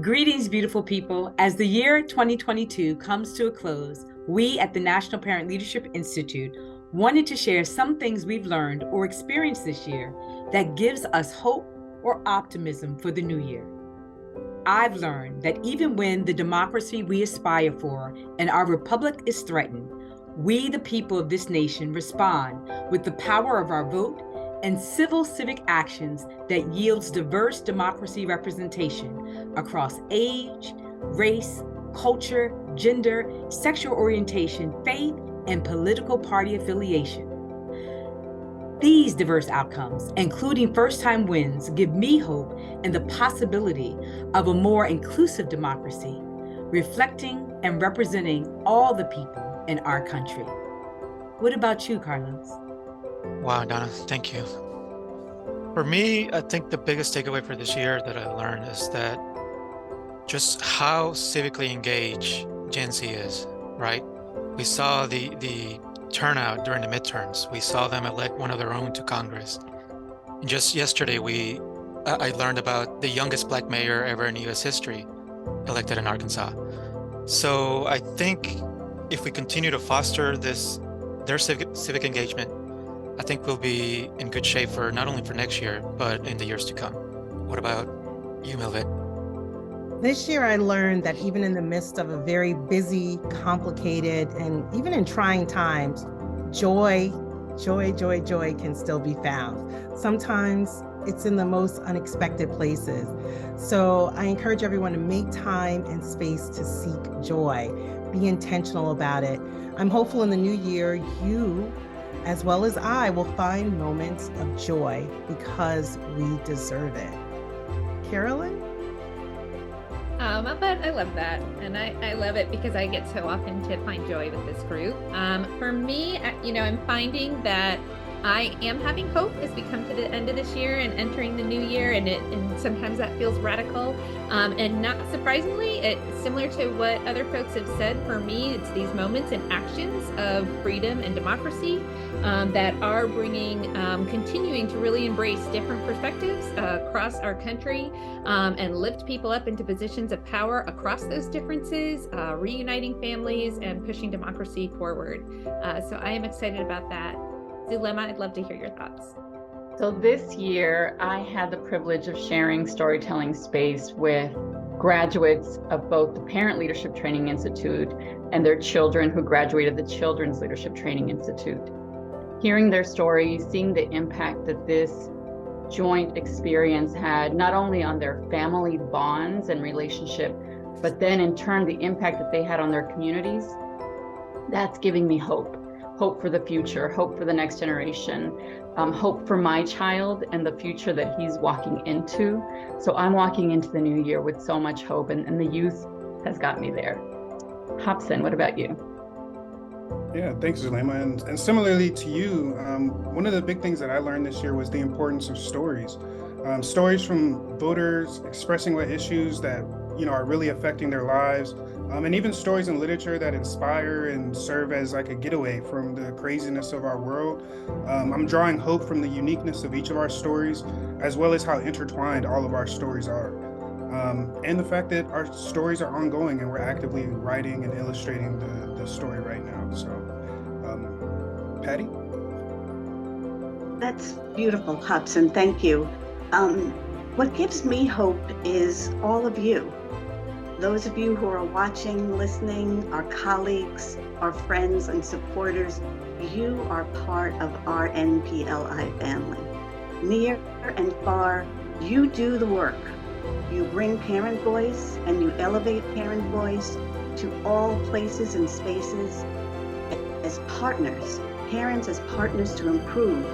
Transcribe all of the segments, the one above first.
Greetings, beautiful people. As the year 2022 comes to a close, we at the National Parent Leadership Institute wanted to share some things we've learned or experienced this year that gives us hope or optimism for the new year. I've learned that even when the democracy we aspire for and our republic is threatened, we, the people of this nation, respond with the power of our vote and civic actions that yields diverse democracy representation across age, race, culture, gender, sexual orientation, faith, and political party affiliation. These diverse outcomes, including first-time wins, give me hope and the possibility of a more inclusive democracy, reflecting and representing all the people in our country. What about you, Carlos? Wow, Donna, thank you. For me, I think the biggest takeaway for this year that I learned is that just how civically engaged Gen Z is, right? We saw the turnout during the midterms. We saw them elect one of their own to Congress. And just yesterday, I learned about the youngest Black mayor ever in U.S. history elected in Arkansas. So I think if we continue to foster their civic engagement, I think we'll be in good shape for not only for next year, but in the years to come. What about you, Milvet? This year, I learned that even in the midst of a very busy, complicated, and even in trying times, joy can still be found. Sometimes it's in the most unexpected places. So I encourage everyone to make time and space to seek joy. Be intentional about it. I'm hopeful in the new year, you, as well as I, will find moments of joy because we deserve it. Carolyn? But I love that, and I love it because I get so often to find joy with this group. For me, I'm finding that I am having hope as we come to the end of this year and entering the new year, and sometimes that feels radical. And not surprisingly, it's similar to what other folks have said. For me, it's these moments and actions of freedom and democracy that are continuing to really embrace different perspectives across our country and lift people up into positions of power across those differences, reuniting families and pushing democracy forward. So I am excited about that. Zulema, I'd love to hear your thoughts. So this year, I had the privilege of sharing storytelling space with graduates of both the Parent Leadership Training Institute and their children who graduated the Children's Leadership Training Institute. Hearing their stories, seeing the impact that this joint experience had, not only on their family bonds and relationship, but then in turn, the impact that they had on their communities, that's giving me hope. Hope for the future, hope for the next generation, hope for my child and the future that he's walking into. So I'm walking into the new year with so much hope, and the youth has got me there. Hobson, what about you? Yeah, thanks, Zulema. And similarly to you, one of the big things that I learned this year was the importance of stories. Stories from voters expressing what issues that are really affecting their lives. And even stories in literature that inspire and serve as like a getaway from the craziness of our world. I'm drawing hope from the uniqueness of each of our stories, as well as how intertwined all of our stories are. And the fact that our stories are ongoing and we're actively writing and illustrating the story right now. So, Patty? That's beautiful, Hobson. Thank you. What gives me hope is all of you. Those of you who are watching, listening, our colleagues, our friends and supporters, you are part of our NPLI family. Near and far, you do the work. You bring parent voice and you elevate parent voice to all places and spaces as partners, parents as partners to improve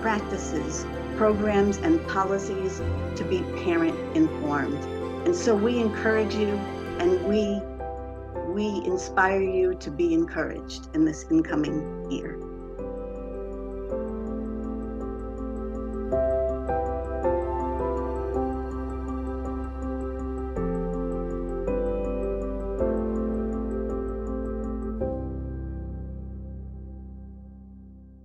practices, programs, and policies to be parent informed. And so we encourage you and we inspire you to be encouraged in this incoming year.